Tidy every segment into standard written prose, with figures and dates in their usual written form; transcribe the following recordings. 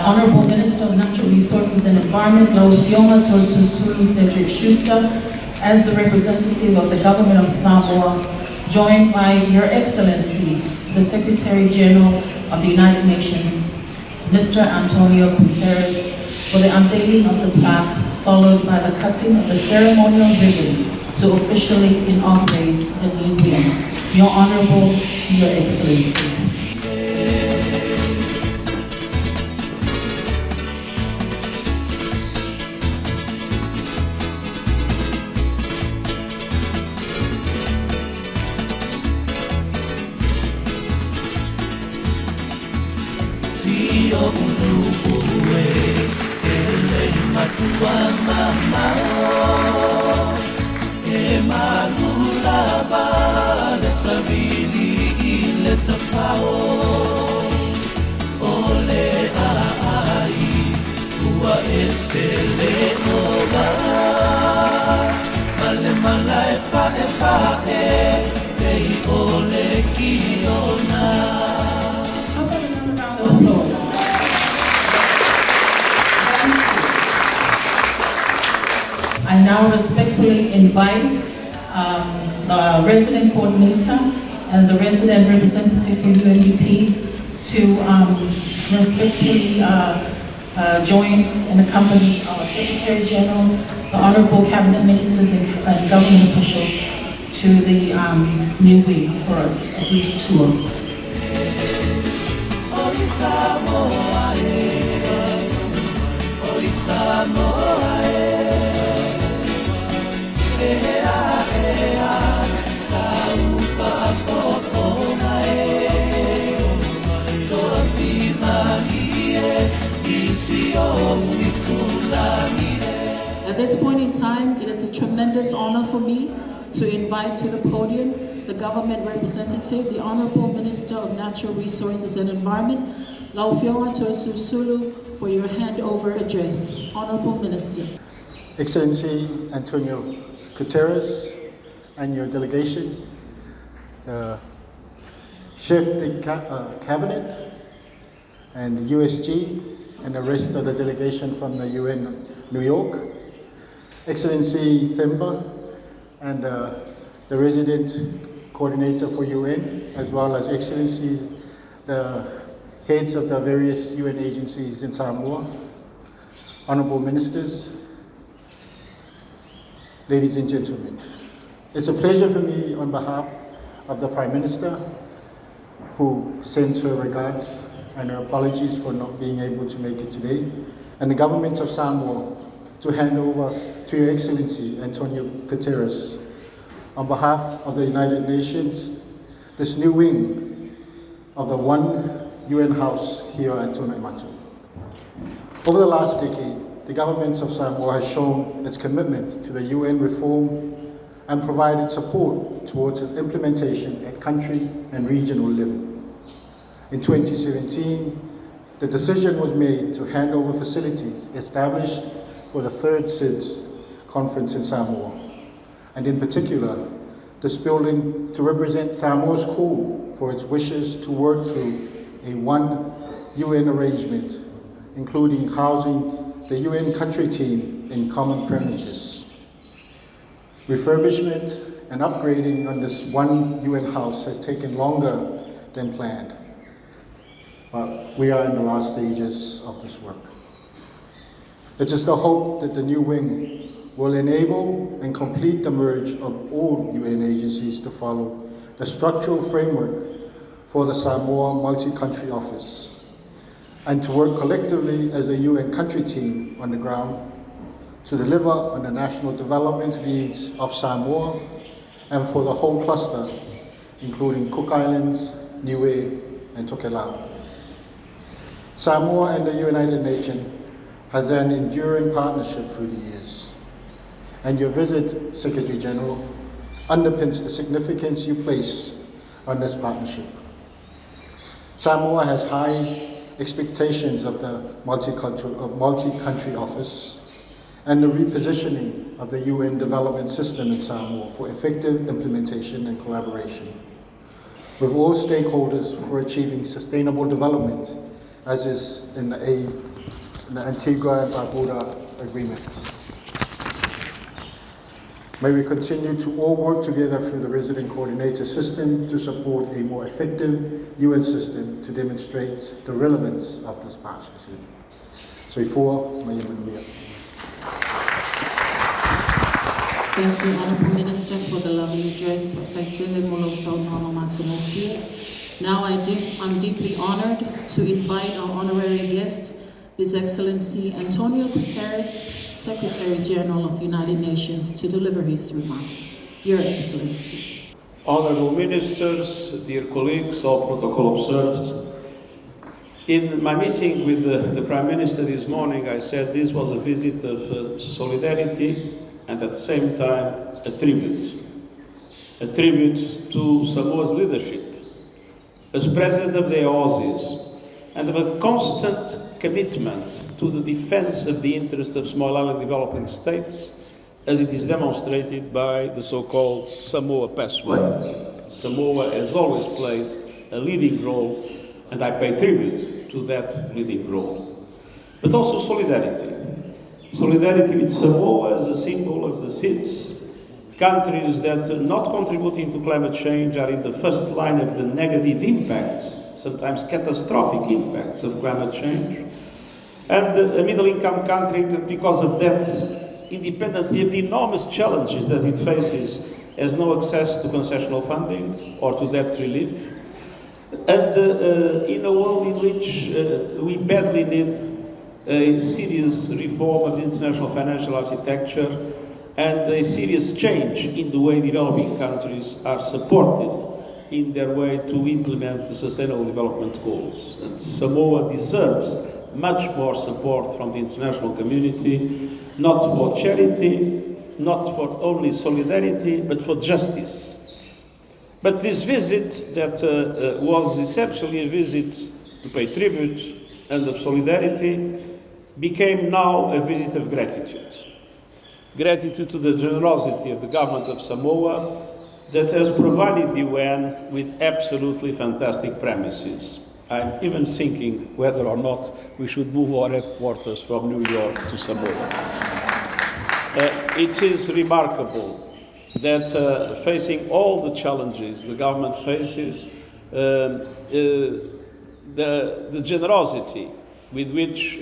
Honorable Minister of Natural Resources and Environment, Tuana'imato Cedric Schuster, as the representative of the Government of Samoa, joined by Your Excellency, the Secretary General of the United Nations, Mr. Antonio Guterres, for the unveiling of the plaque, followed by the cutting of the ceremonial ribbon to officially inaugurate the new wing. Your Honorable, Your Excellency. I now respectfully invite the resident coordinator and the resident representative for UNDP to respectfully join and accompany our Secretary General, the Honorable Cabinet Ministers and government officials to the new wing for a brief tour. At this point in time, it is a tremendous honor for me to invite to the podium the government representative, the Honorable Minister of Natural Resources and Environment, Tuana'imato Susulu, for your handover address. Honorable Minister. Excellency Antonio Guterres and your delegation, the Chef de Cabinet and USG, and the rest of the delegation from the UN New York, Excellency Themba and the resident coordinator for UN, as well as Excellencies, the heads of the various UN agencies in Samoa, Honorable Ministers, ladies and gentlemen. It's a pleasure for me on behalf of the Prime Minister, who sends her regards and her apologies for not being able to make it today, and the government of Samoa, to hand over to Your Excellency Antonio Guterres, on behalf of the United Nations, this new wing of the one UN house here at Tuana'imato. Over the last decade, the government of Samoa has shown its commitment to the UN reform and provided support towards its implementation at country and regional level. In 2017, the decision was made to hand over facilities established for the third SIDS conference in Samoa, and in particular, this building to represent Samoa's call for its wishes to work through a one UN arrangement, including housing the UN country team in common premises. Refurbishment and upgrading on this one UN house has taken longer than planned, but we are in the last stages of this work. It is the hope that the new wing will enable and complete the merge of all UN agencies to follow the structural framework for the Samoa Multi-Country Office, and to work collectively as a UN country team on the ground to deliver on the national development needs of Samoa and for the whole cluster, including Cook Islands, Niue, and Tokelau. Samoa and the United Nations has an enduring partnership through the years, and your visit, Secretary General, underpins the significance you place on this partnership. Samoa has high expectations of the multi-country office, and the repositioning of the UN development system in Samoa for effective implementation and collaboration with all stakeholders for achieving sustainable development, as is in the Antigua and Barbuda Agreement. May we continue to all work together through the resident coordinator system to support a more effective UN system to demonstrate the relevance of this partnership. So for Thank you, Honourable Minister, for the lovely address of Taitele Moloso Nonomatsumofi. Now I'm deeply honoured to invite our honorary guest, His Excellency Antonio Guterres, Secretary General of the United Nations, to deliver his remarks. Your Excellency. Honourable Ministers, dear colleagues, all protocol observed. In my meeting with the Prime Minister this morning, I said this was a visit of solidarity and at the same time a tribute to Samoa's leadership as President of the AOSIS and of a constant commitment to the defense of the interests of small island developing states, as it is demonstrated by the so-called Samoa Pathway. Samoa has always played a leading role, and I pay tribute to that leading role. But also solidarity. Solidarity with Samoa as a symbol of the SIDS. Countries that are not contributing to climate change are in the first line of the negative impacts, sometimes catastrophic impacts of climate change. And a middle-income country that, because of that, independently of the enormous challenges that it faces, has no access to concessional funding or to debt relief. And in a world in which we badly need a serious reform of the international financial architecture and a serious change in the way developing countries are supported in their way to implement the Sustainable Development Goals. And Samoa deserves much more support from the international community, not for charity, not for only solidarity, but for justice. But this visit that was essentially a visit to pay tribute and of solidarity became now a visit of gratitude. Gratitude to the generosity of the government of Samoa that has provided the UN with absolutely fantastic premises. I'm even thinking whether or not we should move our headquarters from New York to Samoa. It is remarkable that facing all the challenges the government faces, the generosity with which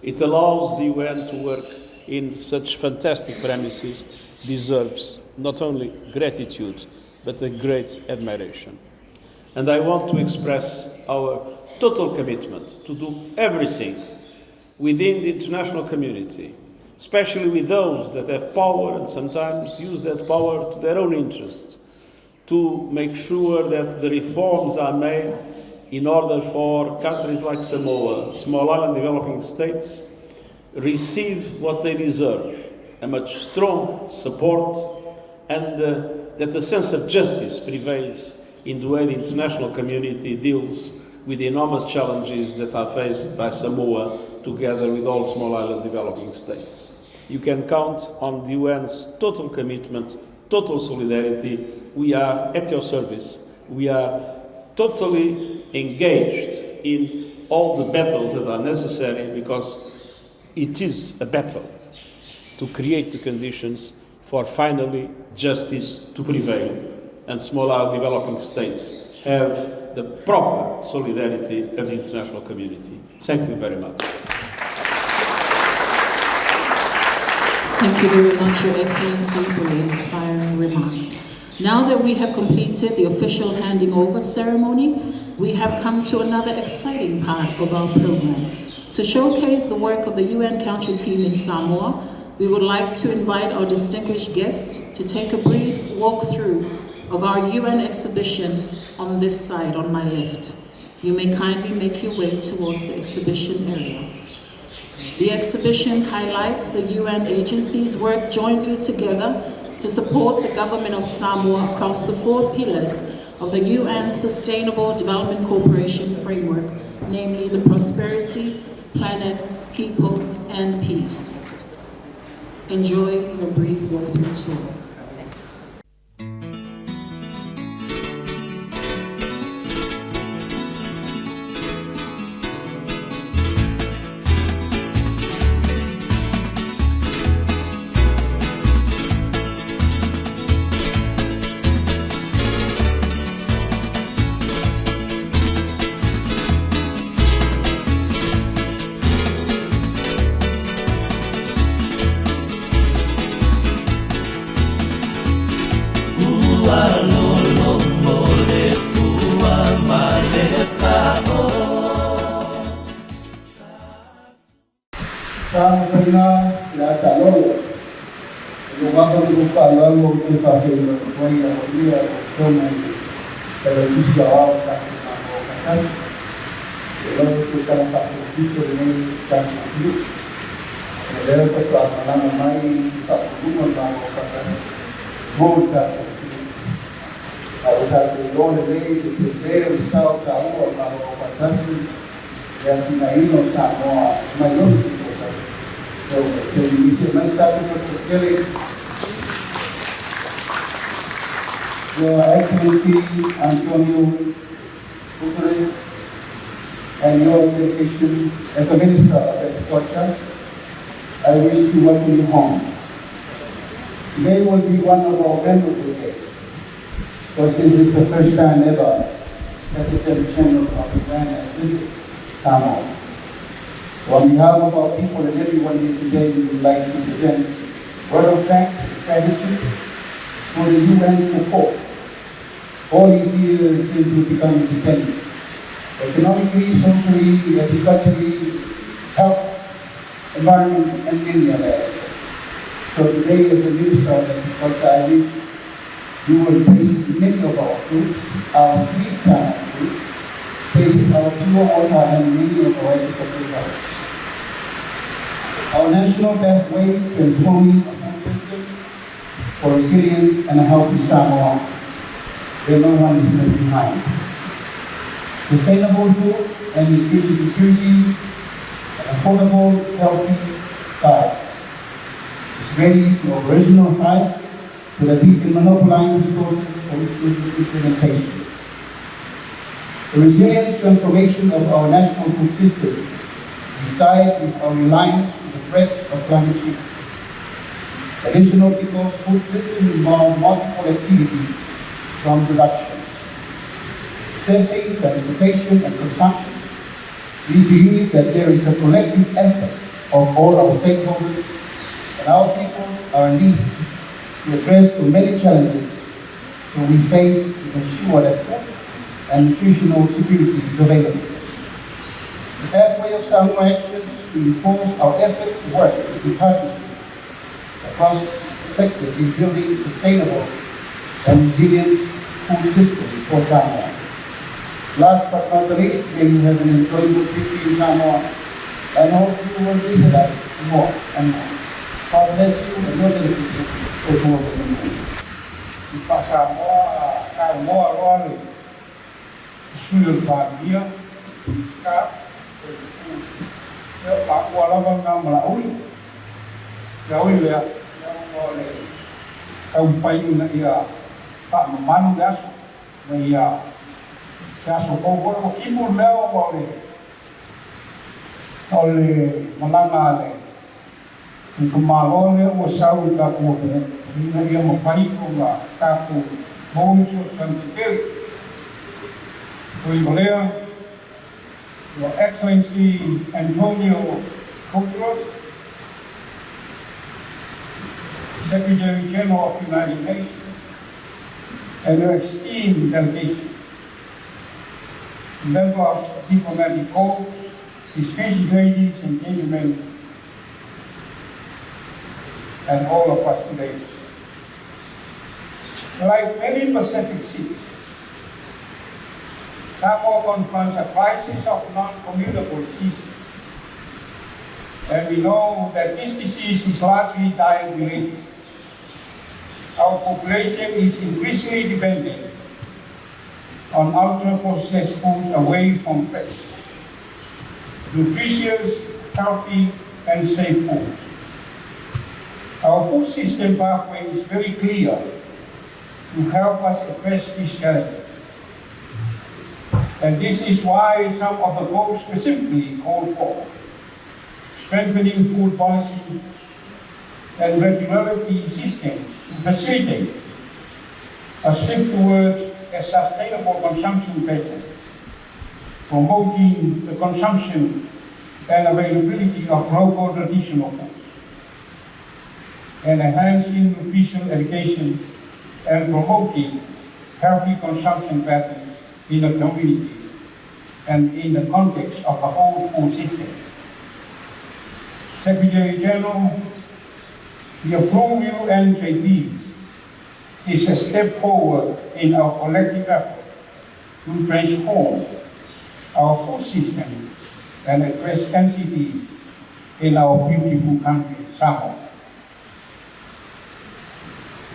it allows the UN to work in such fantastic premises deserves not only gratitude, but a great admiration. And I want to express our total commitment to do everything within the international community, especially with those that have power and sometimes use that power to their own interest, to make sure that the reforms are made in order for countries like Samoa, small island developing states, receive what they deserve, a much strong support, and that a sense of justice prevails in the way the international community deals with the enormous challenges that are faced by Samoa together with all small island developing states. You can count on the UN's total commitment, total solidarity. We are at your service. We are totally engaged in all the battles that are necessary, because it is a battle to create the conditions for finally justice to prevail and small island developing states have the proper solidarity of the international community. Thank you very much. Thank you very much, Your Excellency, for the inspiring remarks. Now that we have completed the official handing over ceremony, we have come to another exciting part of our program. To showcase the work of the UN Country Team in Samoa, we would like to invite our distinguished guests to take a brief walkthrough of our UN exhibition on this side, on my left. You may kindly make your way towards the exhibition area. The exhibition highlights the UN agencies work jointly together to support the government of Samoa across the 4 pillars of the UN Sustainable Development Corporation framework namely the prosperity, planet, people, and peace. Enjoy your brief walkthrough tour. Sama sana ya talolo. Yung mga lupa lalo ko sa kanya ko ya dia ko na pero gusto ako sa mga katas. Pero sa kapas dito ni tanto dito. Pero ko sa mga may pagkuman mga katas. Monta. Ako sa tulong ni dito sa kawo mga katas. Ya Tuana'imato sa mga mayon. So, you see, my staff is Kelly, Your Excellency Antonio Guterres, and your dedication as a Minister of Agriculture, I wish to welcome you home. Today will be one of our memorable days, because this is the first time ever Secretary General of Uganda has visited Samoa. So on behalf of our people and everyone here today, we would like to present word of thanks and gratitude for the UN support all these years since we became independent. Economically, socially, agriculturally, health, environment, and many other aspects. So today, as a Minister of Agriculture, I wish you will taste many of our fruits, our sweet salmon fruits, taste our pure water, and many of our agricultural products. Our national pathway transforming a food system for resilience and a healthy Samoa, where no one is left behind. Sustainable food and nutrition security, and affordable, healthy diets is ready to operationalize so that we can monopolize resources for implementation. The resilience transformation of our national food system is tied with our reliance on the threats of climate change. Additional because food system involve multiple activities from production, processing, transportation, and consumption. We believe that there is a collective effort of all our stakeholders, and our people are in need to address the many challenges so we face to ensure that food and nutritional security is available. The pathway of Samoa actions reinforce our effort to work in partnership across sectors in building sustainable and resilient food system for Samoa. Last but not the least, may you have an enjoyable trip in Samoa, and I hope you will visit us more and more. God bless you and your dedication to more than the Fa Samoa, ka moa roale, suyo pādia, ka, e pa kualava ngā malaui, kaui lea, kau whai una ia pa mamanu gaso, na ia gaso kōkora mo kimu leo ole malanga le, Ika malo le o sau ka ko ina ia mo pai ko nga ka ko bonso santikel. Lea, Your Excellency Antonio Guterres, Secretary General of the United Nations, and your esteemed delegation, members of diplomatic corps, distinguished ladies and gentlemen, and all of us today. Like many Pacific cities, Samoa confronts a crisis of non-communicable diseases. And we know that this disease is largely diet-related. Our population is increasingly dependent on ultra-processed foods away from fresh. nutritious, healthy, and safe food. Our food system pathway is very clear to help us address this challenge. And this is why some of the goals specifically call for strengthening food policy and regulatory systems to facilitate a shift towards a sustainable consumption pattern, promoting the consumption and availability of local traditional foods, and enhancing nutrition education and promoting healthy consumption patterns in the community and in the context of the whole food system. Secretary General, the approved UNJP is a step forward in our collective effort to transform our food system and address NCD in our beautiful country, Samoa.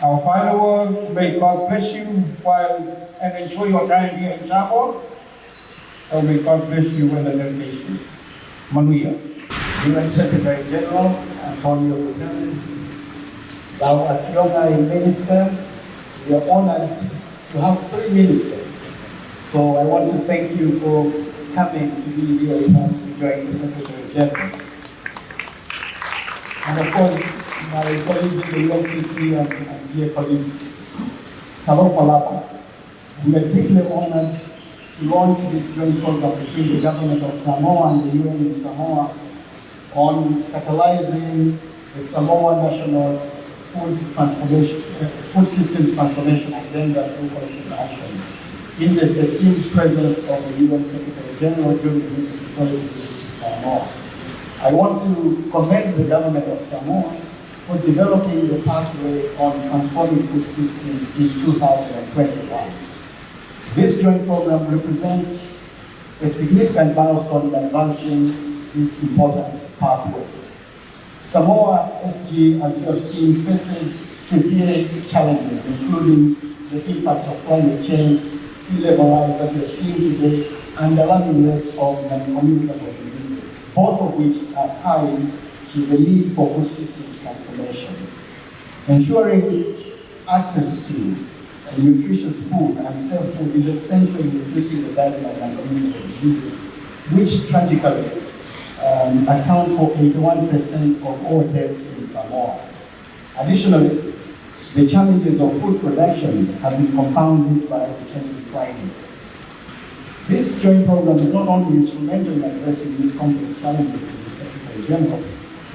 Our final words, may God bless you and enjoy your time here in Samoa. Or may God bless you in the dedication. Manuia. UN Secretary General Antonio Guterres, thou Tuana'imato Minister, we are honored to have 3 ministers. So I want to thank you for coming to be here with us to join the Secretary General. And of course, my colleagues in the university and dear colleagues, Talofa Lapa, we are deeply honored to launch this joint program between the government of Samoa and the UN in Samoa on catalyzing the Samoa National Food Systems Transformation Agenda through collective action in the esteemed presence of the UN Secretary General during his historic visit to Samoa. I want to commend the government of Samoa for developing the pathway on transforming food systems in 2021. This joint program represents a significant milestone in advancing this important pathway. Samoa SG, as you have seen, faces severe challenges, including the impacts of climate change, sea level rise that we have seen today, and alarming rates of non-communicable diseases, both of which are tied to the need for food systems transformation. Ensuring access to nutritious food and safe food is essential in reducing the burden of non-communicable diseases, which tragically account for 81% of all deaths in Samoa. Additionally, the challenges of food production have been compounded by the changing climate. This joint program is not only instrumental in addressing these complex challenges, Mr. Secretary General,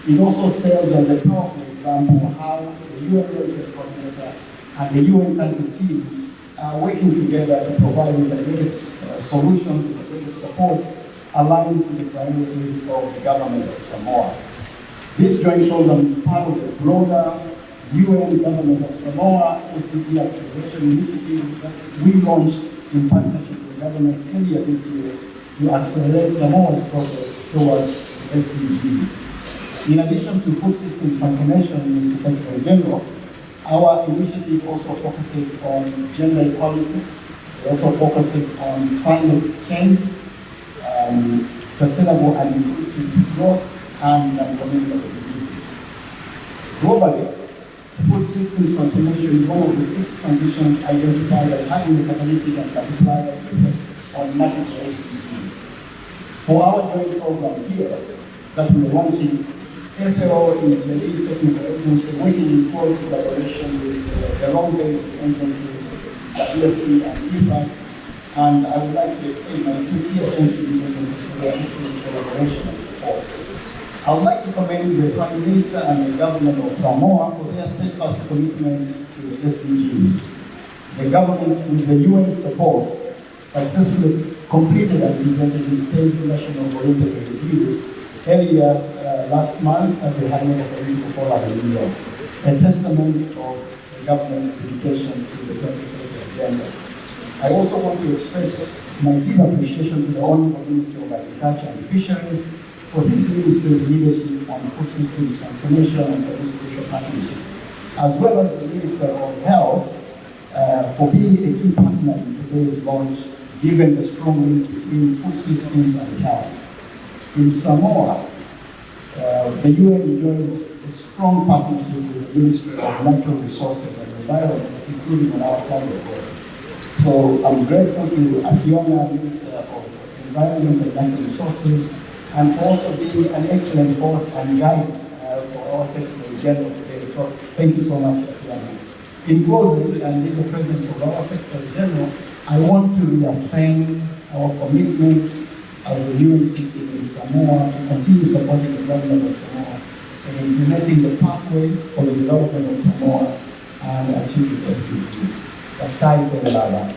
it also serves as a powerful example of how the UN Resident Coordinator and the UN country team are working together to provide integrated solutions, integrated support aligned with the priorities of the government of Samoa. This joint program is part of the broader UN Government of Samoa SDG Acceleration Initiative that we launched in partnership with the government earlier this year to accelerate Samoa's progress towards SDGs. In addition to food system transformation, Mr. Secretary General, our initiative also focuses on gender equality. It also focuses on climate change, sustainable and inclusive growth, and communicable diseases. Globally, food systems transformation is one of the 6 transitions identified as having a catalytic and multiplier effect on multiple SDGs. For our joint program here that we're launching, FAO is the lead technical agency working in close collaboration with the long-based agencies, WFP and IFAC, and I would like to extend my sincere thanks to these agencies for their excellent collaboration and support. I would like to commend the Prime Minister and the Government of Samoa for their steadfast commitment to the SDGs. The government, with the UN support, successfully completed and presented its third national voluntary review earlier last month at the High-Level Political Forum in New York, a testament of the government's dedication to the 2030 agenda. I also want to express my deep appreciation to the Honorable Minister of Agriculture and Fisheries for his ministry's leadership on food systems transformation and for this crucial partnership, as well as the Minister of Health for being a key partner in today's launch, given the strong link between food systems and health. In Samoa, the UN enjoys a strong partnership with the Ministry of Natural Resources and Environment, including on our climate work. So I'm grateful to Tuana'imato, Minister of Environment and Natural Resources, and also being an excellent host and guide for our Secretary General today. So thank you so much, Tuana'imato. In closing, and in the presence of our Secretary General, I want to reaffirm our commitment as a UN system in Samoa to continue supporting the government of Samoa in implementing the pathway for the development of Samoa and achieving the SDGs. Daktari Tuana'imato. Tuana'imato,